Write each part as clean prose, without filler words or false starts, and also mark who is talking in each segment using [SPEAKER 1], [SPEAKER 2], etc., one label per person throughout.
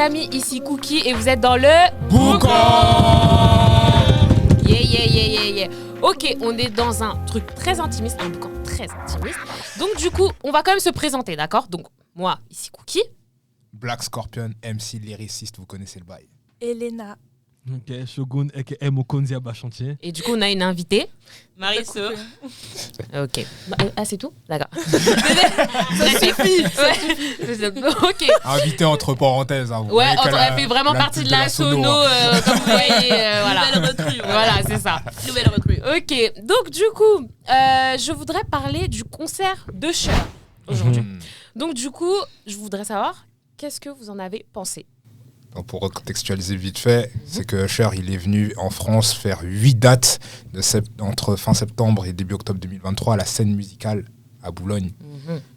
[SPEAKER 1] amis, ici Cookie et vous êtes dans le
[SPEAKER 2] Boucan.
[SPEAKER 1] Yeah. Ok, on est dans un truc très intimiste, un boucan très intimiste. Donc du coup, on va quand même se présenter, d'accord? Donc moi, ici Cookie.
[SPEAKER 2] Black Scorpion, MC lyriciste, vous connaissez le bail.
[SPEAKER 3] Elena.
[SPEAKER 4] Ok, Shogun, aka Mokonzi Abachantier.
[SPEAKER 1] Et du coup, on a une invitée.
[SPEAKER 5] Mariso.
[SPEAKER 1] Ok. C'est tout? D'accord. Ça suffit. Ok.
[SPEAKER 2] Invité entre parenthèses. Hein,
[SPEAKER 1] Ouais, elle fait vraiment partie de la sono, comme vous voyez. Voilà.
[SPEAKER 5] Nouvelle recrue.
[SPEAKER 1] Voilà, c'est ça.
[SPEAKER 5] Nouvelle recrue.
[SPEAKER 1] Ok, donc du coup, je voudrais parler du concert de Cher aujourd'hui. Donc du coup, je voudrais savoir, qu'est-ce que vous en avez pensé?
[SPEAKER 2] Donc, pour recontextualiser vite fait, c'est que Usher, il est venu en France faire 8 dates entre fin septembre et début octobre 2023 à la scène musicale à Boulogne.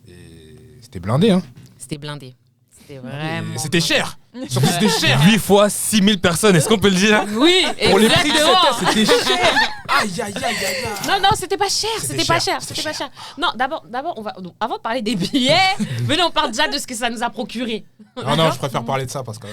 [SPEAKER 2] Et c'était blindé, hein.
[SPEAKER 1] C'était blindé. C'était vraiment...
[SPEAKER 2] Et c'était cher. Surtout c'était cher.
[SPEAKER 4] 8 fois 6000 personnes, est-ce qu'on peut le dire?
[SPEAKER 1] Oui,
[SPEAKER 2] Pour les prix que
[SPEAKER 1] exactement.
[SPEAKER 2] c'était cher. Aïe.
[SPEAKER 1] Non, c'était pas cher. C'était pas cher. Non, d'abord, avant de parler des billets, venez, on parle déjà de ce que ça nous a procuré.
[SPEAKER 2] Non, je préfère parler de ça parce que...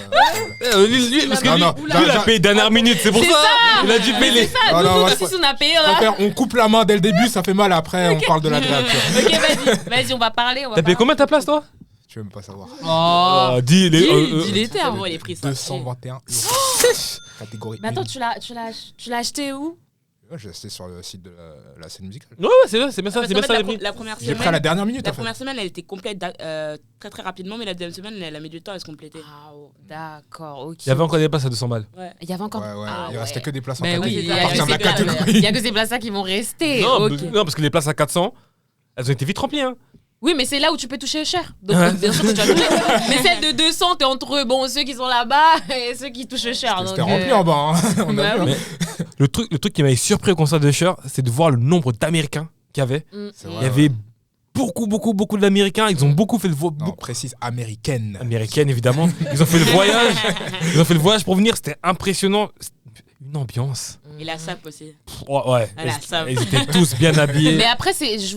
[SPEAKER 4] Lui, parce que
[SPEAKER 2] Non,
[SPEAKER 4] lui, il a payé dernière minute, c'est pour
[SPEAKER 1] C'est
[SPEAKER 4] ça.
[SPEAKER 1] ça.
[SPEAKER 4] Il a dû payer les...
[SPEAKER 1] C'est ça, nous aussi, on a payé.
[SPEAKER 2] Je préfère, on coupe la main dès le début, ça fait mal après, on parle de l'agréable.
[SPEAKER 1] Ok, vas-y, on va parler.
[SPEAKER 4] T'as payé combien ta place, toi?
[SPEAKER 2] Tu veux même pas savoir.
[SPEAKER 1] Oh,
[SPEAKER 4] Dis
[SPEAKER 1] dis les termes.
[SPEAKER 5] Bon, les prix sont
[SPEAKER 2] 221 €. Catégorie.
[SPEAKER 1] Mais attends, tu l'as acheté où?
[SPEAKER 2] Ouais, j'ai acheté sur le site de la scène musicale.
[SPEAKER 4] Ouais, c'est bien ça,
[SPEAKER 5] Parce
[SPEAKER 4] c'est
[SPEAKER 5] qu'en
[SPEAKER 4] bien
[SPEAKER 5] fait,
[SPEAKER 4] ça.
[SPEAKER 5] la première
[SPEAKER 2] J'ai pris à
[SPEAKER 5] semaine,
[SPEAKER 2] la dernière minute
[SPEAKER 5] la
[SPEAKER 2] en fait.
[SPEAKER 5] première semaine, elle était complète très très rapidement, mais la deuxième semaine, elle a mis du temps à se compléter.
[SPEAKER 1] Ah, d'accord, ok.
[SPEAKER 4] Il y avait encore des places à 200 balles.
[SPEAKER 5] Ouais.
[SPEAKER 1] Il y avait encore.
[SPEAKER 2] Ouais,
[SPEAKER 1] Ah,
[SPEAKER 2] il restait
[SPEAKER 1] ouais.
[SPEAKER 2] que des places en
[SPEAKER 1] Ben oui,
[SPEAKER 2] catégorie.
[SPEAKER 1] il y
[SPEAKER 2] À
[SPEAKER 1] a
[SPEAKER 2] partir de la
[SPEAKER 1] que
[SPEAKER 2] catégorie.
[SPEAKER 1] il y a que ces places-là qui vont rester.
[SPEAKER 4] Non,
[SPEAKER 1] Ok.
[SPEAKER 4] non, parce que les places à 400, elles ont été vite remplies. Hein.
[SPEAKER 1] Oui, mais c'est là où tu peux toucher cher. Donc, bien sûr que tu vas toucher. Mais celle de 200, t'es entre ceux qui sont là-bas et ceux qui touchent cher.
[SPEAKER 2] C'était rempli en bas. Hein. On a
[SPEAKER 1] Bah
[SPEAKER 2] vu,
[SPEAKER 1] oui.
[SPEAKER 2] hein.
[SPEAKER 4] Mais le truc qui m'avait surpris au concert de Usher, c'est de voir le nombre d'Américains qu'il y avait.
[SPEAKER 2] C'est
[SPEAKER 4] Il
[SPEAKER 2] vrai,
[SPEAKER 4] y avait beaucoup d'Américains. Ils ont beaucoup fait le
[SPEAKER 2] Non, précise américaine.
[SPEAKER 4] américaine évidemment. Ils ont fait le voyage. Ils ont fait le voyage pour venir. C'était impressionnant. C'était une ambiance.
[SPEAKER 5] Et la sape aussi.
[SPEAKER 4] Ouais.
[SPEAKER 5] Ah, ça.
[SPEAKER 4] Ils étaient tous bien habillés.
[SPEAKER 1] Mais après,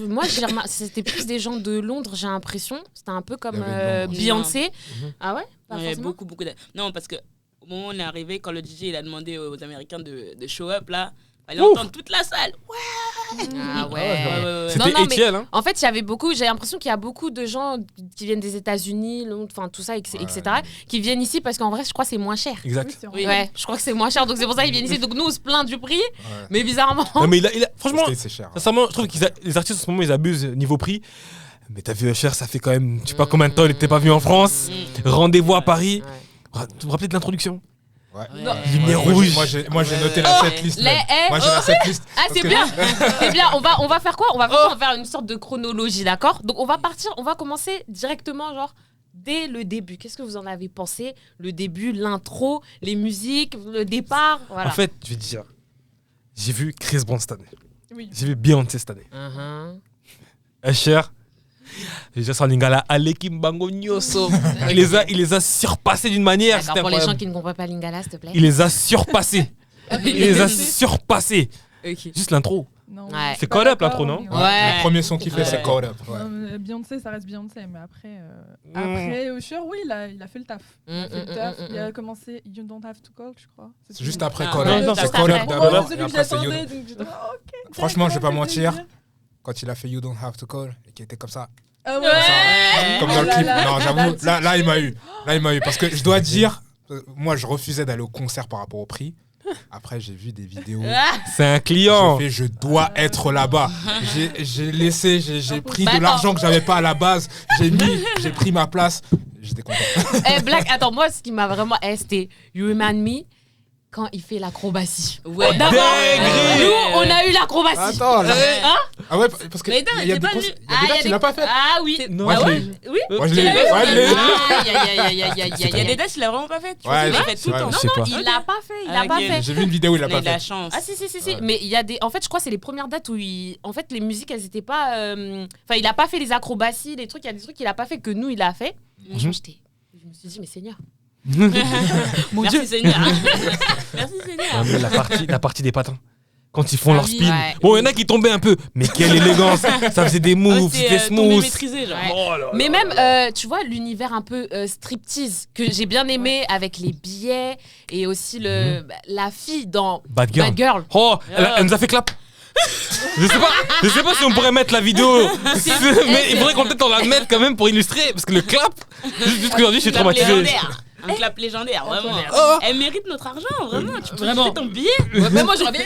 [SPEAKER 1] moi, j'ai remarqué, c'était plus des gens de Londres, j'ai l'impression. C'était un peu comme
[SPEAKER 2] Il y avait de Londres.
[SPEAKER 1] Beyoncé. Ah ouais? Pas
[SPEAKER 5] Non, il y avait
[SPEAKER 1] forcément.
[SPEAKER 5] beaucoup de... Non, parce que au moment où on est arrivé, quand le DJ il a demandé aux Américains de show up, là, fallait entendre toute la salle.
[SPEAKER 1] Ah ouais.
[SPEAKER 5] Ouais.
[SPEAKER 4] C'était
[SPEAKER 1] Non, mais-
[SPEAKER 4] Etienne. Hein.
[SPEAKER 1] En fait, j'ai l'impression qu'il y a beaucoup de gens qui viennent des États-Unis, Londres, enfin tout ça, etc., qui viennent ici parce qu'en vrai, je crois que c'est moins cher.
[SPEAKER 4] Exact.
[SPEAKER 5] Oui.
[SPEAKER 1] Ouais, je crois que c'est moins cher, donc c'est pour ça qu'ils viennent ici. Donc nous, on se plaint du prix, mais bizarrement.
[SPEAKER 4] Non, mais il a franchement,
[SPEAKER 2] C'est cher. hein.
[SPEAKER 4] sincèrement, je trouve que les artistes en ce moment ils abusent niveau prix. Mais t'as vu Usher, ça fait quand même, je sais pas combien de temps il était pas venu en France. Rendez-vous à Paris.
[SPEAKER 1] Ouais.
[SPEAKER 4] Vous vous rappelez de l'introduction?
[SPEAKER 2] Ouais.
[SPEAKER 1] Non.
[SPEAKER 4] Lumière rouge.
[SPEAKER 2] Moi j'ai noté la setlist.
[SPEAKER 1] Les
[SPEAKER 2] même. Moi j'ai la setlist.
[SPEAKER 1] Ah, c'est bien, c'est bien. On va faire quoi? On va faire une sorte de chronologie, d'accord? Donc on va commencer directement, genre dès le début. Qu'est-ce que vous en avez pensé? Le début, l'intro, les musiques, le départ, voilà.
[SPEAKER 4] En fait, je vais te dire, j'ai vu Chris Brown cette année.
[SPEAKER 3] Oui.
[SPEAKER 4] J'ai vu Beyoncé cette année. Usher, j'ai déjà sur Lingala, Alekim Bango Nyoso. Il les a surpassés d'une manière.
[SPEAKER 1] D'accord,
[SPEAKER 4] c'était
[SPEAKER 1] pour les gens
[SPEAKER 4] incroyable.
[SPEAKER 1] qui ne comprennent pas Lingala, s'il te plaît.
[SPEAKER 4] Il les a surpassés. Il les a surpassés.
[SPEAKER 1] Ok.
[SPEAKER 4] Juste l'intro.
[SPEAKER 3] Non,
[SPEAKER 1] Ouais.
[SPEAKER 3] je suis
[SPEAKER 4] C'est
[SPEAKER 3] pas
[SPEAKER 4] Caught Up,
[SPEAKER 3] d'accord,
[SPEAKER 4] l'intro, non?
[SPEAKER 3] mais
[SPEAKER 1] Ouais.
[SPEAKER 2] Le premier son qu'il fait, c'est
[SPEAKER 1] Ouais.
[SPEAKER 2] Caught Up. Ouais.
[SPEAKER 3] Non, mais Beyoncé, ça reste Beyoncé, mais après Usher, oui, il a fait le taf. Il a fait le taf. Il a commencé You Don't Have to Call, je crois.
[SPEAKER 2] C'est juste après
[SPEAKER 5] Ah,
[SPEAKER 2] Caught
[SPEAKER 4] non,
[SPEAKER 2] Up.
[SPEAKER 4] non,
[SPEAKER 2] C'est
[SPEAKER 1] juste
[SPEAKER 2] Caught
[SPEAKER 1] après.
[SPEAKER 2] Up d'abord
[SPEAKER 3] C'est
[SPEAKER 2] et
[SPEAKER 3] lui que
[SPEAKER 2] après c'est
[SPEAKER 3] j'attendais,
[SPEAKER 2] You.
[SPEAKER 3] donc j'étais ok.
[SPEAKER 2] Franchement, je vais pas
[SPEAKER 3] d'accord,
[SPEAKER 2] mentir.
[SPEAKER 3] ça fait plaisir.
[SPEAKER 2] Quand il a fait You Don't Have to Call et qu'il était comme ça.
[SPEAKER 3] Ah ouais.
[SPEAKER 2] Comme
[SPEAKER 3] Oh
[SPEAKER 2] dans le
[SPEAKER 3] là
[SPEAKER 2] clip.
[SPEAKER 3] là.
[SPEAKER 2] Non, j'avoue, là il m'a eu. Là il m'a eu. Parce que je dois dire, moi je refusais d'aller au concert par rapport au prix. Après j'ai vu des vidéos.
[SPEAKER 4] C'est un client.
[SPEAKER 2] Je dois être là-bas. J'ai pris
[SPEAKER 1] Bah,
[SPEAKER 2] de
[SPEAKER 1] attends.
[SPEAKER 2] l'argent que j'avais pas à la base. J'ai pris ma place. J'étais content.
[SPEAKER 1] Black, attends, moi, ce qui m'a vraiment... c'était You Remind Me, quand il fait l'acrobatie.
[SPEAKER 5] Ouais.
[SPEAKER 1] D'abord,
[SPEAKER 4] Dinguerie.
[SPEAKER 1] nous, on a eu l'acrobatie.
[SPEAKER 2] Attends,
[SPEAKER 1] Hein?
[SPEAKER 2] ah ouais, parce que
[SPEAKER 5] Mais
[SPEAKER 2] il
[SPEAKER 5] attends,
[SPEAKER 2] y a
[SPEAKER 5] t'es
[SPEAKER 2] des
[SPEAKER 5] pas
[SPEAKER 2] cons-
[SPEAKER 5] venu.
[SPEAKER 2] il y a des dates qu'il n'a pas fait.
[SPEAKER 1] Ah oui.
[SPEAKER 4] Non,
[SPEAKER 2] Moi,
[SPEAKER 1] Ah
[SPEAKER 2] je
[SPEAKER 1] ouais?
[SPEAKER 2] l'ai.
[SPEAKER 1] Oui.
[SPEAKER 2] Moi je l'ai. Ouais, je l'ai.
[SPEAKER 5] Il y a des dates, il a vraiment pas fait.
[SPEAKER 2] Ouais,
[SPEAKER 5] il a fait tout le
[SPEAKER 2] ouais,
[SPEAKER 5] temps.
[SPEAKER 4] je sais pas.
[SPEAKER 1] Il l'a pas fait, il
[SPEAKER 5] Ah,
[SPEAKER 1] l'a
[SPEAKER 5] ok.
[SPEAKER 1] pas fait.
[SPEAKER 2] J'ai vu une vidéo, il
[SPEAKER 5] Il
[SPEAKER 2] a
[SPEAKER 5] a
[SPEAKER 2] pas
[SPEAKER 5] eu de la
[SPEAKER 2] fait.
[SPEAKER 5] chance.
[SPEAKER 1] Ah si.
[SPEAKER 2] Ouais.
[SPEAKER 1] Mais il y a des... En fait, je crois que c'est les premières dates où en fait, les musiques, elles étaient pas... Enfin, il a pas fait les acrobaties, les trucs. Il y a des trucs qu'il a pas fait que nous, il a fait. Franchement, je me suis dit, mais Seigneur. Mon Dieu.
[SPEAKER 5] Merci Seigneur. Merci Seigneur.
[SPEAKER 4] Non, mais la partie des patins. quand ils font
[SPEAKER 1] Ah
[SPEAKER 4] leur
[SPEAKER 1] oui,
[SPEAKER 4] spin.
[SPEAKER 1] ouais.
[SPEAKER 4] Bon, il y en a qui tombaient un peu, mais quelle élégance. Ça faisait des moves, c'était
[SPEAKER 5] tombé
[SPEAKER 4] smooth.
[SPEAKER 5] maîtrisé, genre.
[SPEAKER 1] Ouais.
[SPEAKER 4] Oh là là
[SPEAKER 1] Mais
[SPEAKER 4] là
[SPEAKER 1] même,
[SPEAKER 4] là.
[SPEAKER 1] tu vois, l'univers un peu striptease que j'ai bien aimé avec les billets et aussi la fille dans
[SPEAKER 4] Bad Girl.
[SPEAKER 1] Bad Girl.
[SPEAKER 4] Oh, elle nous a fait clap. Je sais pas si on pourrait mettre la vidéo, mais il faudrait qu'on peut-être la mette quand même pour illustrer, parce que le clap, juste qu'aujourd'hui je suis
[SPEAKER 5] Clap
[SPEAKER 4] traumatisé.
[SPEAKER 5] légendaire. Un clap légendaire, vraiment.
[SPEAKER 4] Oh.
[SPEAKER 5] Elle mérite notre argent, vraiment. Tu peux
[SPEAKER 1] Vraiment.
[SPEAKER 5] jeter ton billet.
[SPEAKER 1] Ouais, mais moi j'aurais bien.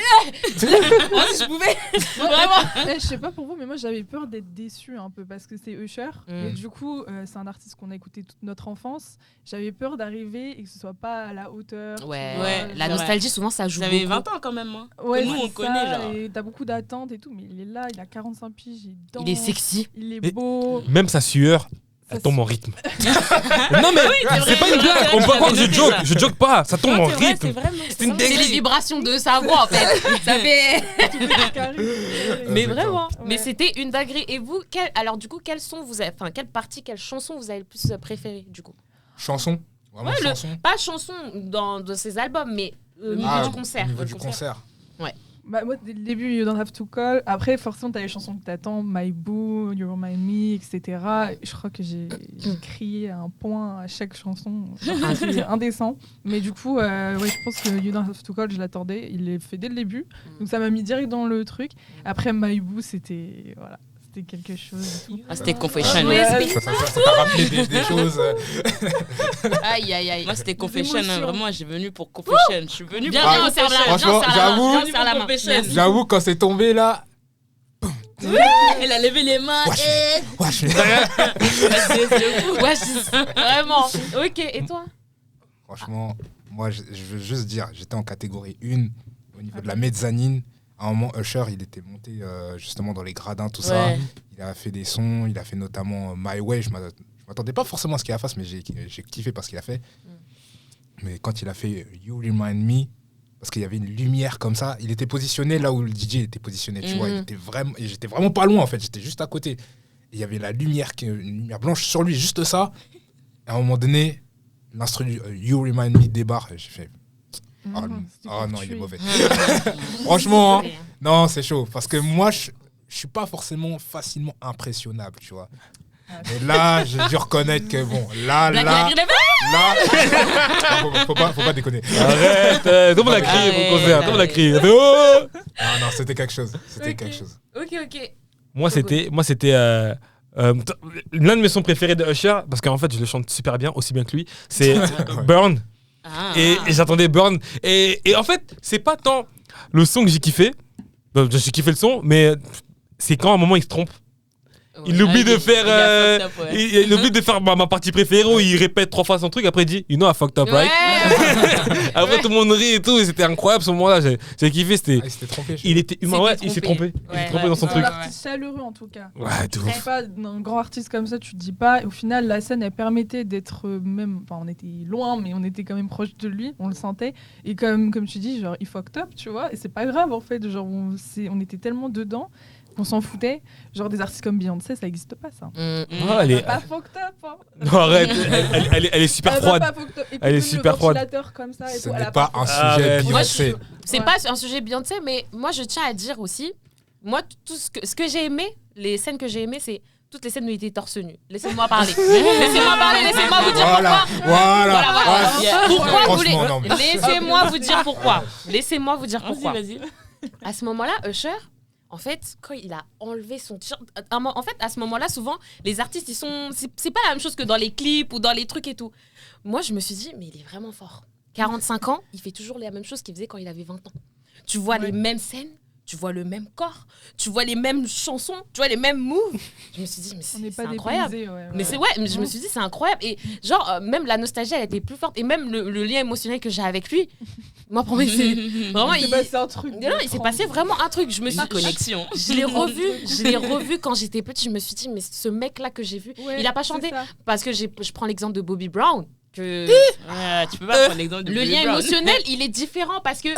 [SPEAKER 1] Moi si je pouvais. Vraiment.
[SPEAKER 3] Je sais pas pour vous, mais moi j'avais peur d'être déçue un peu parce que c'est Usher.
[SPEAKER 1] Mm.
[SPEAKER 3] Et du coup, c'est un artiste qu'on a écouté toute notre enfance. J'avais peur d'arriver et que ce soit pas à la hauteur.
[SPEAKER 1] Ouais,
[SPEAKER 5] Ouais,
[SPEAKER 1] la
[SPEAKER 5] c'est
[SPEAKER 1] nostalgie souvent ça joue
[SPEAKER 5] J'avais
[SPEAKER 1] beaucoup.
[SPEAKER 5] 20 ans quand même, moi.
[SPEAKER 3] Ouais,
[SPEAKER 5] Nous,
[SPEAKER 3] c'est
[SPEAKER 5] on
[SPEAKER 3] ça,
[SPEAKER 5] connaît, genre.
[SPEAKER 3] Et t'as beaucoup d'attentes et tout, mais il est là, il a 45 piges, il danse.
[SPEAKER 1] Il est sexy.
[SPEAKER 3] Il est
[SPEAKER 4] Et-
[SPEAKER 3] beau.
[SPEAKER 4] Même sa sueur, elle
[SPEAKER 3] Ça
[SPEAKER 4] tombe en rythme. Non mais
[SPEAKER 5] c'est
[SPEAKER 4] c'est
[SPEAKER 5] vrai,
[SPEAKER 4] pas une
[SPEAKER 5] c'est
[SPEAKER 4] blague,
[SPEAKER 5] vrai,
[SPEAKER 4] on peut
[SPEAKER 5] j'avais
[SPEAKER 4] croire que je
[SPEAKER 5] noté
[SPEAKER 4] joke,
[SPEAKER 5] ça.
[SPEAKER 4] je joke pas, ça tombe en
[SPEAKER 5] C'est vrai,
[SPEAKER 4] rythme.
[SPEAKER 5] c'est vraiment.
[SPEAKER 4] C'est une
[SPEAKER 1] C'est les
[SPEAKER 4] dinguerie.
[SPEAKER 1] vibrations de sa voix en fait. Ça fait.
[SPEAKER 3] Carré.
[SPEAKER 1] Mais
[SPEAKER 2] D'accord.
[SPEAKER 1] vraiment.
[SPEAKER 3] Ouais.
[SPEAKER 1] Mais c'était une dinguerie. Et vous, alors du coup, quelles sont vous avez, enfin quelle partie, quelle chanson vous avez le plus préférée du coup?
[SPEAKER 2] Chanson. Vraiment
[SPEAKER 1] Ouais,
[SPEAKER 2] chanson.
[SPEAKER 1] Pas chanson de ses albums, mais au niveau du concert.
[SPEAKER 2] Au niveau
[SPEAKER 1] Le
[SPEAKER 2] du concert.
[SPEAKER 3] Bah, moi, dès le début, You Don't Have to Call. Après, forcément, t'as les chansons que t'attends, My Boo, You Remind Me, etc. Et je crois que j'ai crié un point à chaque chanson. C'est indécent. Mais du coup, ouais, je pense que You Don't Have to Call, je l'attendais. Il l'a fait dès le début. Donc ça m'a mis direct dans le truc. Après, My Boo, c'était quelque chose. et tout.
[SPEAKER 5] Ah, c'était Confession.
[SPEAKER 1] Ouais,
[SPEAKER 3] Ouais.
[SPEAKER 2] Ça t'a rappelé des choses.
[SPEAKER 1] Aïe, aïe, aïe.
[SPEAKER 5] Moi, c'était Confession.
[SPEAKER 3] émotions.
[SPEAKER 5] Vraiment, j'ai venu pour Confession. Je suis venu
[SPEAKER 1] Viens,
[SPEAKER 5] pour
[SPEAKER 1] viens, on serre la main.
[SPEAKER 2] Franchement,
[SPEAKER 1] Viens, on serre la main.
[SPEAKER 2] j'avoue-
[SPEAKER 1] Viens, on serre la main.
[SPEAKER 5] Confession.
[SPEAKER 1] Merci.
[SPEAKER 2] J'avoue, quand c'est tombé là.
[SPEAKER 5] Elle a levé les mains.
[SPEAKER 2] Ouais, ouais, je-
[SPEAKER 1] Ouais, vraiment. Ok, et toi?
[SPEAKER 2] Franchement, moi, je veux juste dire, j'étais en catégorie 1 au niveau de la mezzanine. À un moment, Usher, il était monté justement dans les gradins, tout ça.
[SPEAKER 5] Ouais.
[SPEAKER 2] Il a fait des sons, il a fait notamment My Way. Je m'attendais pas forcément à ce qu'il a fait, mais j'ai kiffé parce qu'il a fait. Mais quand il a fait You Remind Me, parce qu'il y avait une lumière comme ça, il était positionné là où le DJ était positionné, tu vois. Et j'étais vraiment pas loin en fait, j'étais juste à côté. Et il y avait la lumière, une lumière blanche sur lui, juste ça. Et à un moment donné, l'instru You Remind Me débarque. Et j'ai fait, oh,
[SPEAKER 3] C'était
[SPEAKER 2] oh
[SPEAKER 3] pour
[SPEAKER 2] non, il est
[SPEAKER 3] tuer.
[SPEAKER 2] mauvais. Franchement, hein, non, c'est chaud. Parce que moi, je suis pas forcément facilement impressionnable, tu vois.
[SPEAKER 3] Ah,
[SPEAKER 2] Et là, j'ai dû reconnaître que bon, là, faut pas déconner.
[SPEAKER 4] Arrête, tout le monde a crié pour le concert, tout le monde a crié. Il a fait, oh.
[SPEAKER 2] Non, c'était quelque chose. C'était
[SPEAKER 1] Ok.
[SPEAKER 2] quelque chose.
[SPEAKER 1] Ok.
[SPEAKER 4] Moi, c'était l'un de mes sons préférés de Usher, parce qu'en fait, je le chante super bien, aussi bien que lui. C'est Burn.
[SPEAKER 5] Ah.
[SPEAKER 4] Et j'attendais Burn. Et en fait, c'est pas tant le son que j'ai kiffé. J'ai kiffé le son, mais c'est quand à un moment il se trompe. Il oublie de faire, il oublie de faire ma partie préférée où il répète 3 fois son truc. Après, il dit, you know, I fucked up, right? Après, tout le monde rit et tout. Et c'était incroyable ce moment-là. J'ai kiffé. C'était.
[SPEAKER 2] Ah, il s'était trompé.
[SPEAKER 4] Il était humain, ouais, il s'est trompé. Il s'est trompé dans son
[SPEAKER 3] C'est
[SPEAKER 4] truc.
[SPEAKER 3] un artiste chaleureux en tout cas.
[SPEAKER 4] Ouais, de
[SPEAKER 3] Tu
[SPEAKER 4] ouf.
[SPEAKER 3] sais pas, d'un grand artiste comme ça, tu te dis pas. Au final, la scène, elle permettait d'être même. Enfin, on était loin, mais on était quand même proche de lui, on le sentait. Et comme tu dis, genre, il fucked up, tu vois. Et c'est pas grave en fait. Genre, on était tellement dedans qu'on s'en foutait. Genre, des artistes comme Beyoncé, ça n'existe pas ça.
[SPEAKER 4] Ah, elle est.
[SPEAKER 3] Pas fucked up, hein.
[SPEAKER 4] Non, arrête, elle est super
[SPEAKER 3] Elle va
[SPEAKER 4] froide.
[SPEAKER 3] pas fucked up. Et puis
[SPEAKER 4] Elle est
[SPEAKER 3] même
[SPEAKER 4] super
[SPEAKER 3] le
[SPEAKER 4] froide.
[SPEAKER 3] ventilateur comme ça et
[SPEAKER 2] Ce
[SPEAKER 3] tout, elle
[SPEAKER 2] n'est
[SPEAKER 3] a
[SPEAKER 2] pas un sujet
[SPEAKER 4] Arrête.
[SPEAKER 1] Moi,
[SPEAKER 2] Beyoncé.
[SPEAKER 1] C'est
[SPEAKER 3] Ouais.
[SPEAKER 1] pas un sujet Beyoncé, mais moi je tiens à dire aussi, moi tout ce que j'ai aimé, les scènes que j'ai aimées, c'est toutes les scènes où il était torse nu. Laissez-moi parler. Laissez-moi parler, laissez-moi vous dire
[SPEAKER 2] Voilà,
[SPEAKER 1] pourquoi.
[SPEAKER 2] voilà.
[SPEAKER 5] Yeah.
[SPEAKER 1] Pourquoi vous voulez
[SPEAKER 2] Franchement, non, mais-
[SPEAKER 1] Laissez-moi vous dire pourquoi. Laissez-moi vous dire pourquoi.
[SPEAKER 5] Vas-y.
[SPEAKER 1] À ce moment-là, Usher, en fait, quand il a enlevé son t-shirt, en fait, à ce moment-là, souvent, les artistes, c'est pas la même chose que dans les clips ou dans les trucs et tout. Moi, je me suis dit, mais il est vraiment fort. 45 ans, il fait toujours la même chose qu'il faisait quand il avait 20 ans. Tu vois les mêmes scènes, tu vois le même corps, tu vois les mêmes chansons, tu vois les mêmes moves. Je me suis dit, mais
[SPEAKER 3] On n'est
[SPEAKER 1] c'est
[SPEAKER 3] pas
[SPEAKER 1] incroyable.
[SPEAKER 3] dépaysés, ouais.
[SPEAKER 1] Mais c'est ouais, mais je me suis dit c'est incroyable et genre même la nostalgie elle était plus forte et même le lien émotionnel que j'ai avec lui. Moi pour moi c'est vraiment
[SPEAKER 3] Il s'est passé un truc.
[SPEAKER 1] non, il s'est passé vraiment un truc. Je me suis
[SPEAKER 5] Une connexion.
[SPEAKER 1] je l'ai revu quand j'étais petite. Je me suis dit mais ce mec là que j'ai vu,
[SPEAKER 3] Ouais,
[SPEAKER 1] il a pas
[SPEAKER 3] c'est
[SPEAKER 1] chanté
[SPEAKER 3] ça.
[SPEAKER 1] parce que je prends l'exemple de Bobby Brown. Que
[SPEAKER 5] Ouais, tu peux pas prendre l'exemple de
[SPEAKER 1] le
[SPEAKER 5] Bobby
[SPEAKER 1] lien
[SPEAKER 5] Brown.
[SPEAKER 1] émotionnel, il est différent parce que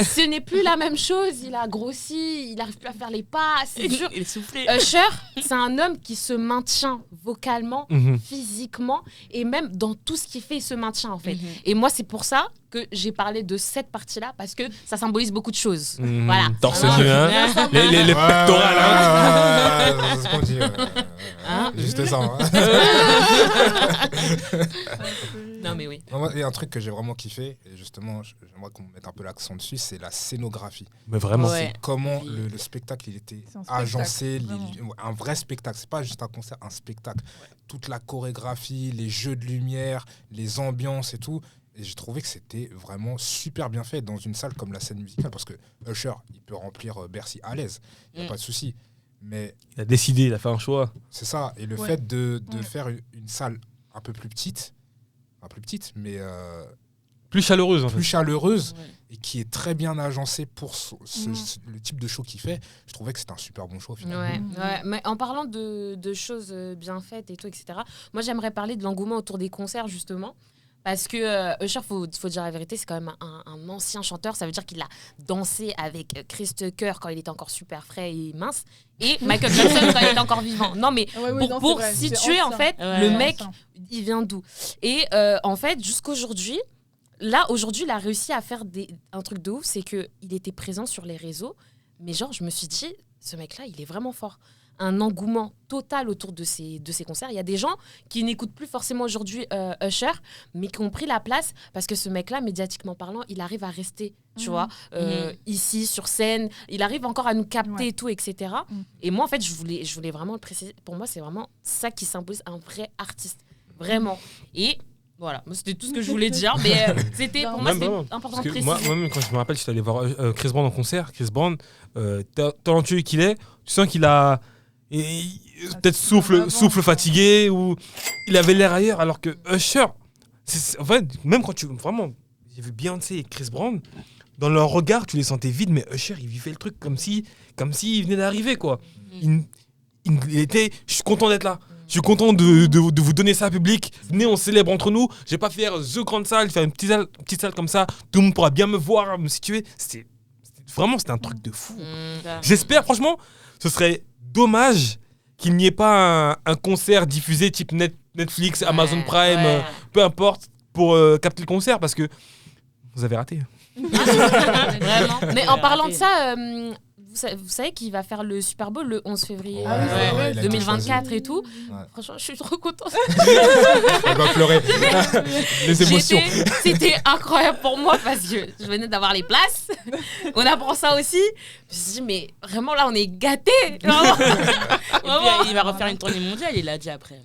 [SPEAKER 1] ce n'est plus la même chose. Il a grossi, il n'arrive plus à faire les pas. C'est dur.
[SPEAKER 5] Il est soufflé.
[SPEAKER 1] Usher, c'est un homme qui se maintient vocalement,
[SPEAKER 4] Mhm.
[SPEAKER 1] physiquement et même dans tout ce qu'il fait, il se maintient en fait. Et moi, c'est pour ça, que j'ai parlé de cette partie-là parce que ça symbolise beaucoup de choses. Voilà.
[SPEAKER 4] Torse
[SPEAKER 1] Voilà.
[SPEAKER 4] nu, hein. Les pectorales, hein.
[SPEAKER 2] C'est ce qu'on dit. Juste ça. Hein.
[SPEAKER 1] Non, mais oui.
[SPEAKER 2] Non, moi, il y a un truc que j'ai vraiment kiffé, et justement, j'aimerais qu'on mette un peu l'accent dessus, c'est la scénographie.
[SPEAKER 4] Mais vraiment.
[SPEAKER 5] Ouais.
[SPEAKER 2] C'est comment le spectacle il était
[SPEAKER 3] C'est un spectacle,
[SPEAKER 2] agencé,
[SPEAKER 3] vraiment.
[SPEAKER 2] un vrai spectacle. C'est pas juste un concert, un spectacle. Toute la chorégraphie, les jeux de lumière, les ambiances et tout. Et j'ai trouvé que c'était vraiment super bien fait dans une salle comme la scène musicale, parce que Usher, il peut remplir Bercy à l'aise, il n'y a pas de souci. Mais
[SPEAKER 4] Il a décidé, il a fait un choix.
[SPEAKER 2] c'est ça. Et le
[SPEAKER 3] Ouais.
[SPEAKER 2] fait de
[SPEAKER 3] Ouais.
[SPEAKER 2] faire une salle un peu plus petite, mais
[SPEAKER 4] Plus chaleureuse, en
[SPEAKER 2] plus
[SPEAKER 4] fait.
[SPEAKER 2] chaleureuse,
[SPEAKER 5] Ouais.
[SPEAKER 2] et qui est très bien agencée pour le type de show qu'il fait, je trouvais que c'était un super bon show finalement.
[SPEAKER 1] Ouais, ouais. Mais en parlant de choses bien faites et tout, etc., moi j'aimerais parler de l'engouement autour des concerts justement. Parce que Usher, faut dire la vérité, c'est quand même un ancien chanteur. Ça veut dire qu'il a dansé avec Chris Tucker quand il était encore super frais et mince. Et Michael Jackson quand il était encore vivant. Non, mais pour situer, en fait,
[SPEAKER 5] Ouais,
[SPEAKER 1] le
[SPEAKER 5] ouais.
[SPEAKER 1] mec, il vient d'où? Et en fait, jusqu'aujourd'hui, il a réussi à faire un truc de ouf. C'est qu'il était présent sur les réseaux. Mais genre, je me suis dit, ce mec-là, il est vraiment fort. Un engouement total autour de ces concerts. Il y a des gens qui n'écoutent plus forcément aujourd'hui Usher, mais qui ont pris la place parce que ce mec-là, médiatiquement parlant, il arrive à rester, tu vois, ici, sur scène. Il arrive encore à nous capter et tout, etc. Et moi, en fait, je voulais vraiment le préciser. Pour moi, c'est vraiment ça qui symbolise un vrai artiste. Vraiment. Et voilà, moi, c'était tout ce que je voulais dire, mais c'était pour moi,
[SPEAKER 4] Même
[SPEAKER 1] c'était
[SPEAKER 4] vraiment.
[SPEAKER 1] important
[SPEAKER 4] Parce
[SPEAKER 1] de
[SPEAKER 4] que
[SPEAKER 1] préciser.
[SPEAKER 4] moi-même, quand je me rappelle, j'étais allé voir Chris Brown en concert. Chris Brown, talentueux qu'il est, tu sens qu'il a peut-être souffle fatigué, ou il avait l'air ailleurs, alors que Usher, en fait, même quand vraiment, j'ai vu Beyoncé et Chris Brown, dans leur regard, tu les sentais vides, mais Usher, il vivait le truc comme s'il venait d'arriver, quoi. Il était, je suis content d'être là. Je suis content de vous donner ça à public. Venez, on célèbre entre nous. Je vais pas faire The grande salle, faire une petite salle comme ça. Tout le monde pourra bien me voir, me situer. C'était un truc de fou. J'espère, franchement, ce serait dommage qu'il n'y ait pas un concert diffusé type Netflix, Amazon Prime, peu importe, pour capter le concert, parce que vous avez raté.
[SPEAKER 1] Vraiment. Mais en parlant de ça, vous savez qu'il va faire le Super Bowl le 11 février
[SPEAKER 2] il a été
[SPEAKER 1] 2024
[SPEAKER 2] choisi.
[SPEAKER 1] et tout.
[SPEAKER 2] Ouais.
[SPEAKER 1] Franchement, je suis trop contente.
[SPEAKER 2] Elle va pleurer. Les émotions.
[SPEAKER 1] C'était incroyable pour moi parce que je venais d'avoir les places. On apprend ça aussi. Je me suis dit, mais vraiment là, on est gâtés. Vraiment.
[SPEAKER 5] Et puis il va refaire une tournée mondiale, il a dit après.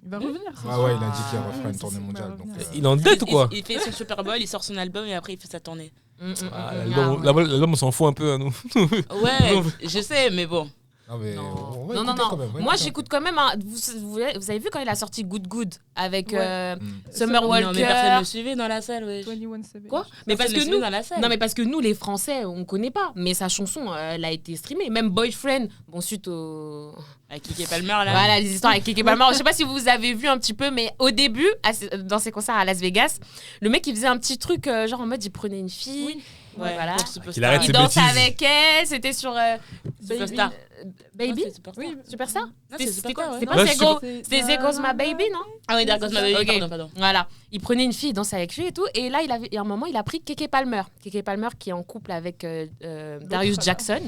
[SPEAKER 3] Il va revenir. c'est
[SPEAKER 2] Ah
[SPEAKER 3] sûr.
[SPEAKER 2] ouais, il a dit qu'il refera une
[SPEAKER 3] ça,
[SPEAKER 2] tournée
[SPEAKER 3] c'est
[SPEAKER 2] mondiale.
[SPEAKER 3] pas
[SPEAKER 2] Donc,
[SPEAKER 3] revenir.
[SPEAKER 4] Il est en dette ou quoi?
[SPEAKER 5] Il fait son Super Bowl, il sort son album et après il fait sa tournée.
[SPEAKER 4] L'album, on s'en fout un peu à nous.
[SPEAKER 5] Ouais, je sais, mais bon.
[SPEAKER 2] non, mais
[SPEAKER 1] Non.
[SPEAKER 2] on va
[SPEAKER 1] Non,
[SPEAKER 2] écouter quand même, on va
[SPEAKER 1] Moi,
[SPEAKER 2] écouter
[SPEAKER 1] j'écoute quand même. Vous avez vu quand il a sorti Good Good avec
[SPEAKER 3] Ouais.
[SPEAKER 1] Summer
[SPEAKER 5] Non, mais personne
[SPEAKER 1] Walker.
[SPEAKER 5] ne suivait dans la salle, ouais.
[SPEAKER 3] 21 Savage.
[SPEAKER 1] Quoi? Mais parce que
[SPEAKER 5] Personne ne
[SPEAKER 1] nous,
[SPEAKER 5] suivait dans la salle.
[SPEAKER 1] non, mais parce que nous, les Français, on connaît pas. Mais sa chanson, elle a été streamée. Même Boyfriend, bon, suite au.
[SPEAKER 5] Avec Kiki Palmer, là.
[SPEAKER 1] Voilà, les histoires avec Keke Palmer. Je sais pas si vous avez vu un petit peu, mais au début, dans ses concerts à Las Vegas, le mec, il faisait un petit truc, genre en mode, il prenait une fille.
[SPEAKER 5] Oui.
[SPEAKER 1] Ouais, voilà.
[SPEAKER 5] pour Superstar.
[SPEAKER 4] Qu'il arrête
[SPEAKER 1] Il
[SPEAKER 4] ses
[SPEAKER 1] dansait
[SPEAKER 4] bêtises.
[SPEAKER 1] avec elle. C'était sur.
[SPEAKER 5] Superstar.
[SPEAKER 1] Baby?
[SPEAKER 5] Non, c'est Superstar.
[SPEAKER 3] Oui,
[SPEAKER 1] Superstar?
[SPEAKER 5] Non, c'est Superstar, ouais.
[SPEAKER 1] C'était
[SPEAKER 5] Non,
[SPEAKER 1] pas
[SPEAKER 4] c'est
[SPEAKER 1] There Goes-
[SPEAKER 3] c'est-
[SPEAKER 1] C'était There Goes My Baby, non?
[SPEAKER 5] Ah oui, d'accord, ma baby,
[SPEAKER 1] Ok.
[SPEAKER 5] pardon.
[SPEAKER 1] Voilà. Il prenait une fille, il dansait avec lui et tout. Et là, il y a un moment, il a pris Keke Palmer. Keke Palmer qui est en couple avec Darius
[SPEAKER 3] là.
[SPEAKER 1] Jackson.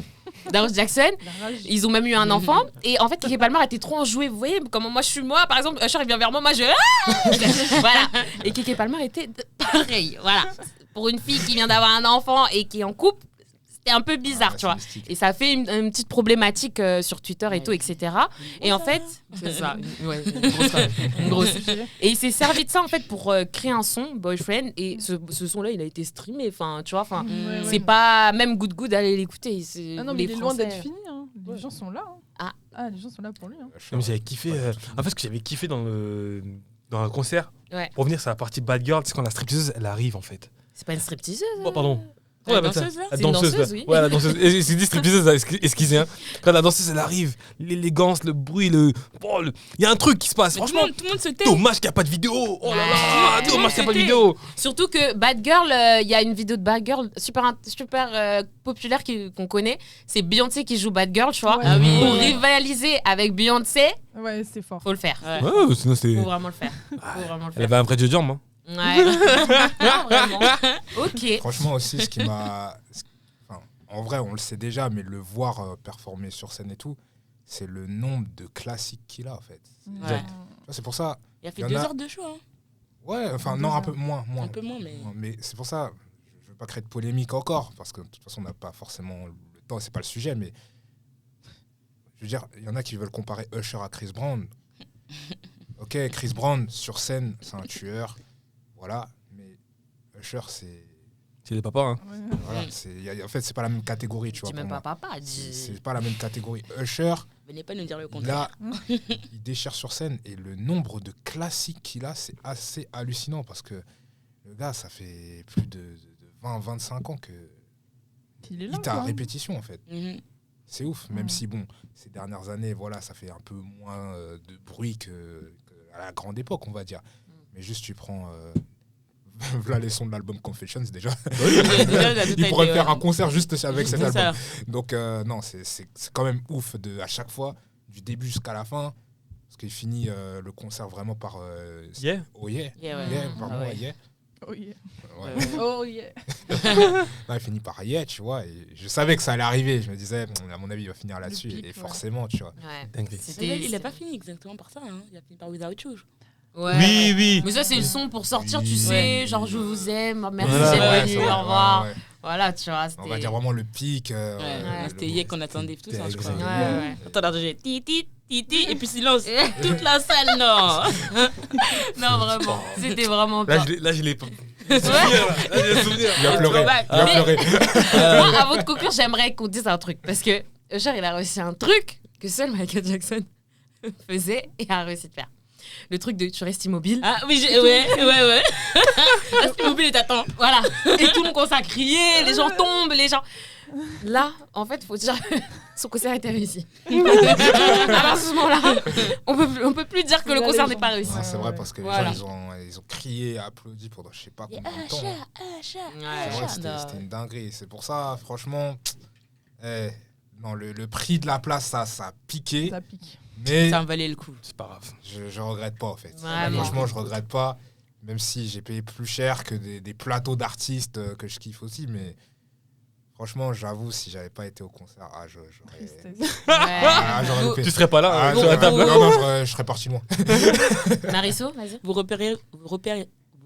[SPEAKER 1] Darius Jackson.
[SPEAKER 3] La rage.
[SPEAKER 1] Ils ont même eu un enfant. Et en fait, Keke Palmer était trop enjoué. Vous voyez comment moi je suis moi. Par exemple, Usher il vient vers moi, moi je. Voilà. Et Keke Palmer était pareil. Voilà. Pour une fille qui vient d'avoir un enfant et qui est en couple, c'était un peu bizarre, tu vois. Et ça fait une petite problématique sur Twitter et tout, etc. Et en fait, c'est ça. Ouais, une grosse, quand même. Une grosse. Et il s'est servi de ça en fait pour créer un son, Boyfriend. Et ce son-là, il a été streamé. Enfin, tu vois. Enfin,
[SPEAKER 3] Ouais,
[SPEAKER 1] c'est
[SPEAKER 3] ouais.
[SPEAKER 1] pas même Good Good, allez l'écouter.
[SPEAKER 3] Ah non, mais il est loin d'être fini. Hein. Les gens sont là.
[SPEAKER 1] Ah.
[SPEAKER 3] Les gens sont là pour lui. Hein.
[SPEAKER 4] Non, mais j'avais kiffé. En fait, ce que j'avais kiffé dans un concert,
[SPEAKER 1] Ouais.
[SPEAKER 4] pour venir sur la partie Bad Girl, c'est quand la stripteaseuse, elle arrive en fait.
[SPEAKER 1] C'est pas une stripteaseuse.
[SPEAKER 4] Oh, pardon.
[SPEAKER 5] La
[SPEAKER 4] Ouais, appelle ça.
[SPEAKER 5] danseuse, là
[SPEAKER 4] La
[SPEAKER 1] C'est une
[SPEAKER 4] danseuse,
[SPEAKER 1] danseuse,
[SPEAKER 4] là.
[SPEAKER 1] oui.
[SPEAKER 4] Ouais, la danseuse. C'est dit stripteaseuse, excusez. Hein. Quand la danseuse, elle arrive, l'élégance, le bruit, il y a un truc qui se passe.
[SPEAKER 5] Mais
[SPEAKER 4] Franchement,
[SPEAKER 5] tout le monde se tait.
[SPEAKER 4] dommage qu'il n'y a pas de vidéo. Oh là là,
[SPEAKER 1] Ouais.
[SPEAKER 4] dommage qu'il n'y a pas de
[SPEAKER 5] C'était-
[SPEAKER 4] vidéo.
[SPEAKER 1] Surtout que Bad Girl, il y a une vidéo de Bad Girl super populaire qu'on connaît. C'est Beyoncé qui joue Bad Girl, tu vois.
[SPEAKER 3] Ouais.
[SPEAKER 5] Ah oui.
[SPEAKER 1] Pour rivaliser avec Beyoncé,
[SPEAKER 3] Ouais, c'est fort.
[SPEAKER 1] faut le faire.
[SPEAKER 5] Ouais.
[SPEAKER 4] Ouais, sinon c'est.
[SPEAKER 1] Faut vraiment le faire. Faut vraiment le
[SPEAKER 4] Elle
[SPEAKER 1] faire.
[SPEAKER 4] avait un vrai jeu de jambes. Hein.
[SPEAKER 1] Ouais. Non, vraiment. Ok.
[SPEAKER 2] Franchement aussi, ce qui m'a... Enfin, en vrai, on le sait déjà, mais le voir performer sur scène et tout, c'est le nombre de classiques qu'il a, en fait.
[SPEAKER 5] Ouais.
[SPEAKER 2] C'est pour ça...
[SPEAKER 5] Il a fait
[SPEAKER 2] Il y en
[SPEAKER 5] 2
[SPEAKER 2] a-
[SPEAKER 5] heures de show. Hein.
[SPEAKER 2] Ouais, enfin,
[SPEAKER 3] Deux
[SPEAKER 2] non, un
[SPEAKER 3] heures.
[SPEAKER 2] peu moins.
[SPEAKER 5] Un peu moins, mais.
[SPEAKER 2] Mais c'est pour ça, je veux pas créer de polémique encore, parce que de toute façon, on n'a pas forcément le temps, c'est pas le sujet, mais je veux dire, il y en a qui veulent comparer Usher à Chris Brown. Ok, Chris Brown, sur scène, c'est un tueur, voilà, mais Usher, c'est...
[SPEAKER 4] C'est des papas, hein.
[SPEAKER 3] Ouais.
[SPEAKER 2] Voilà, en fait, c'est pas la même catégorie, tu vois.
[SPEAKER 1] Dis
[SPEAKER 2] pour
[SPEAKER 1] même
[SPEAKER 2] moi.
[SPEAKER 1] pas papa.
[SPEAKER 2] C'est pas la même catégorie. Usher,
[SPEAKER 5] Venez pas nous dire le contraire.
[SPEAKER 2] là, il déchire sur scène, et le nombre de classiques qu'il a, c'est assez hallucinant, parce que le gars, ça fait plus de 20-25 ans que
[SPEAKER 3] Il est là.
[SPEAKER 2] il t'a à
[SPEAKER 3] quoi.
[SPEAKER 2] répétition, en fait.
[SPEAKER 5] Mhm.
[SPEAKER 2] C'est ouf, même
[SPEAKER 3] Ouais.
[SPEAKER 2] si, bon, ces dernières années, voilà, ça fait un peu moins de bruit que à la grande époque, on va dire. Mais juste, tu prends... voilà les sons de l'album Confessions, déjà.
[SPEAKER 5] Déjà, il a tout
[SPEAKER 2] Il pourrait
[SPEAKER 5] été,
[SPEAKER 2] faire
[SPEAKER 5] ouais.
[SPEAKER 2] un concert juste avec cet
[SPEAKER 5] C'est
[SPEAKER 2] album.
[SPEAKER 5] ça.
[SPEAKER 2] Donc, non, c'est quand même ouf à chaque fois, du début jusqu'à la fin, parce qu'il finit le concert vraiment par...
[SPEAKER 4] Yeah.
[SPEAKER 2] Oh yeah,
[SPEAKER 5] Yeah, ouais.
[SPEAKER 2] yeah,
[SPEAKER 5] Ah
[SPEAKER 2] vraiment,
[SPEAKER 5] ouais.
[SPEAKER 2] yeah.
[SPEAKER 3] Oh yeah.
[SPEAKER 2] Ouais.
[SPEAKER 5] Ouais.
[SPEAKER 3] Oh yeah.
[SPEAKER 2] Là, il finit par yeah, tu vois, et je savais que ça allait arriver. Je me disais, à mon avis, il va finir là-dessus,
[SPEAKER 3] pic,
[SPEAKER 2] et
[SPEAKER 3] ouais.
[SPEAKER 2] forcément, tu vois.
[SPEAKER 1] Ouais.
[SPEAKER 4] Dinguerie.
[SPEAKER 5] Il a pas fini exactement par ça. Hein. Il a fini par Without You.
[SPEAKER 1] Ouais.
[SPEAKER 4] Oui, oui.
[SPEAKER 1] Mais ça, c'est le son pour sortir, tu
[SPEAKER 2] Oui.
[SPEAKER 1] sais, genre je vous aime, merci
[SPEAKER 4] Voilà.
[SPEAKER 1] d'être
[SPEAKER 2] Ouais,
[SPEAKER 1] venu,
[SPEAKER 2] ça va,
[SPEAKER 1] au revoir.
[SPEAKER 2] ouais, ouais.
[SPEAKER 1] Voilà, tu vois.
[SPEAKER 2] On va dire vraiment le pic.
[SPEAKER 5] Ouais, c'était hier qu'on attendait tous, hein, je crois.
[SPEAKER 1] Ouais, ouais.
[SPEAKER 5] Attends, j'ai titi, titi, et puis silence. Toute la salle, non.
[SPEAKER 1] Non, vraiment, c'était vraiment
[SPEAKER 4] Là,
[SPEAKER 1] pas.
[SPEAKER 4] je l'ai pas.
[SPEAKER 1] Ouais.
[SPEAKER 4] Là, j'ai le souvenir.
[SPEAKER 2] Il a pleuré.
[SPEAKER 5] Throwback.
[SPEAKER 2] Il a
[SPEAKER 1] Mais-
[SPEAKER 2] pleuré.
[SPEAKER 1] Moi, avant de conclure, j'aimerais qu'on dise un truc. Parce que Usher, il a réussi un truc que seul Michael Jackson faisait et a réussi de faire. Le truc de tu restes immobile.
[SPEAKER 5] Ah oui, ouais. Reste mobile et t'attends.
[SPEAKER 1] Voilà. Et tout le monde commence à crier, les gens tombent, les gens. Là, en fait, faut dire son concert était réussi. À partir de ce moment-là, on peut plus dire que le
[SPEAKER 3] Là,
[SPEAKER 1] concert
[SPEAKER 3] les
[SPEAKER 1] n'est
[SPEAKER 3] gens-
[SPEAKER 1] pas réussi.
[SPEAKER 2] Ouais, c'est vrai parce que
[SPEAKER 1] Voilà.
[SPEAKER 2] les gens ils ont crié, applaudi pendant je sais pas combien de temps. C'est
[SPEAKER 1] Ouais.
[SPEAKER 2] vrai, c'était une dinguerie. C'est pour ça, franchement, non, le prix de la place, ça a piqué.
[SPEAKER 3] Ça pique.
[SPEAKER 2] Mais
[SPEAKER 5] Ça en valait le coup.
[SPEAKER 4] C'est pas grave.
[SPEAKER 2] je regrette pas en fait.
[SPEAKER 1] Vraiment.
[SPEAKER 2] Franchement, je regrette pas. Même si j'ai payé plus cher que des plateaux d'artistes que je kiffe aussi. Mais franchement, j'avoue, si j'avais pas été au concert, j'aurais.
[SPEAKER 3] Tristesse.
[SPEAKER 2] J'aurais
[SPEAKER 1] Vous-
[SPEAKER 2] loupé.
[SPEAKER 4] Tu serais pas là
[SPEAKER 2] Ah,
[SPEAKER 4] sur la table.
[SPEAKER 2] non, je serais parti loin.
[SPEAKER 1] Marisso, vas-y.
[SPEAKER 5] Vous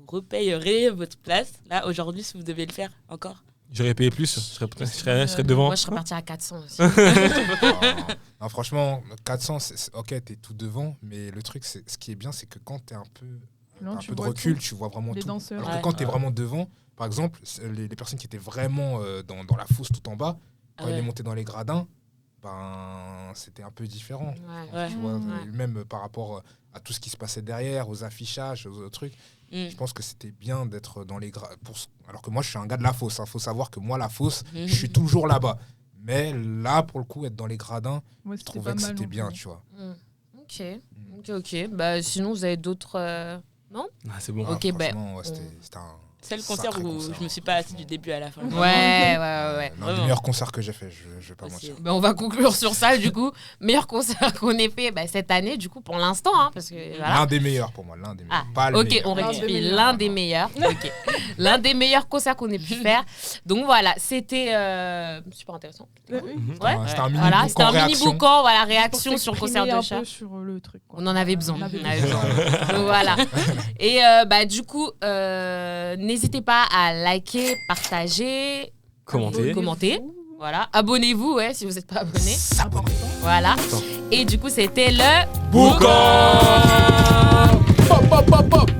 [SPEAKER 5] repayerez votre place, là, aujourd'hui, si vous devez le faire encore.
[SPEAKER 4] J'aurais payé plus. Je serais devant.
[SPEAKER 1] Moi, je serais partie à 400 aussi.
[SPEAKER 2] Non, franchement, 400, ok, t'es tout devant. Mais le truc, ce qui est bien, c'est que quand t'es un peu
[SPEAKER 3] Non,
[SPEAKER 2] un
[SPEAKER 3] tu
[SPEAKER 2] peu de
[SPEAKER 3] vois
[SPEAKER 2] recul,
[SPEAKER 3] tout.
[SPEAKER 2] tu vois vraiment
[SPEAKER 3] Les
[SPEAKER 2] tout.
[SPEAKER 3] danseurs.
[SPEAKER 2] Alors que
[SPEAKER 5] Ouais.
[SPEAKER 2] quand t'es vraiment devant, par exemple, les personnes qui étaient vraiment dans la fosse tout en bas, quand
[SPEAKER 5] Ah
[SPEAKER 2] il
[SPEAKER 5] ouais.
[SPEAKER 2] est monté dans les gradins, ben c'était un peu différent.
[SPEAKER 1] Ouais.
[SPEAKER 5] Ouais.
[SPEAKER 2] Tu vois,
[SPEAKER 1] Ouais.
[SPEAKER 2] même par rapport à tout ce qui se passait derrière, aux affichages, aux trucs.
[SPEAKER 5] Mm.
[SPEAKER 2] Je pense que c'était bien d'être dans les gradins. Alors que moi, je suis un gars de la fosse. Faut savoir que moi, la fosse,
[SPEAKER 5] Mhm.
[SPEAKER 2] je suis toujours là-bas. Mais là, pour le coup, être dans les gradins,
[SPEAKER 3] Moi,
[SPEAKER 2] je
[SPEAKER 3] c'était
[SPEAKER 2] trouvais
[SPEAKER 3] pas
[SPEAKER 2] que
[SPEAKER 3] mal
[SPEAKER 2] c'était
[SPEAKER 3] non
[SPEAKER 2] bien,
[SPEAKER 3] plus.
[SPEAKER 2] tu vois.
[SPEAKER 1] Ok. Bah, sinon, vous avez d'autres.
[SPEAKER 4] Ah, c'est bon.
[SPEAKER 1] Ok, bah,
[SPEAKER 2] franchement, ouais, c'était un.
[SPEAKER 5] C'est le concert
[SPEAKER 2] Sacré
[SPEAKER 5] où
[SPEAKER 2] concert,
[SPEAKER 5] je me suis pas assis du début à la fin.
[SPEAKER 1] Ouais.
[SPEAKER 2] L'un des
[SPEAKER 5] Vraiment.
[SPEAKER 2] meilleurs concerts que j'ai fait, je vais pas
[SPEAKER 5] Aussi.
[SPEAKER 2] mentir.
[SPEAKER 1] Ben, on va conclure sur ça, du coup. Meilleur concert qu'on ait fait cette année, du coup, pour l'instant. Hein, parce que voilà.
[SPEAKER 2] L'un des meilleurs pour moi, l'un des meilleurs.
[SPEAKER 1] Ah,
[SPEAKER 2] Pas le
[SPEAKER 1] ok,
[SPEAKER 2] meilleur.
[SPEAKER 1] on
[SPEAKER 3] L'un
[SPEAKER 1] rectifie.
[SPEAKER 3] des meilleurs.
[SPEAKER 1] L'un des meilleurs. Ok. L'un des meilleurs concerts qu'on ait pu faire. Donc voilà, c'était super intéressant.
[SPEAKER 3] Oui.
[SPEAKER 1] Ouais.
[SPEAKER 2] C'était un mini
[SPEAKER 1] Voilà,
[SPEAKER 2] boucan
[SPEAKER 1] c'était un mini
[SPEAKER 2] réaction.
[SPEAKER 1] boucan, voilà,
[SPEAKER 3] Pour
[SPEAKER 1] réaction sur le concert
[SPEAKER 3] s'exprimer
[SPEAKER 1] de chat.
[SPEAKER 3] un peu sur le truc. quoi.
[SPEAKER 1] On en avait besoin.
[SPEAKER 3] On avait
[SPEAKER 1] On avait
[SPEAKER 3] besoin.
[SPEAKER 1] Donc, voilà. Et du coup, n'hésitez pas à liker, partager, commenter. Voilà. Abonnez-vous, ouais, si vous n'êtes pas abonné.
[SPEAKER 3] C'est important.
[SPEAKER 1] Voilà. Et du coup, c'était le
[SPEAKER 4] Boucan.
[SPEAKER 2] Pop, pop, pop, pop.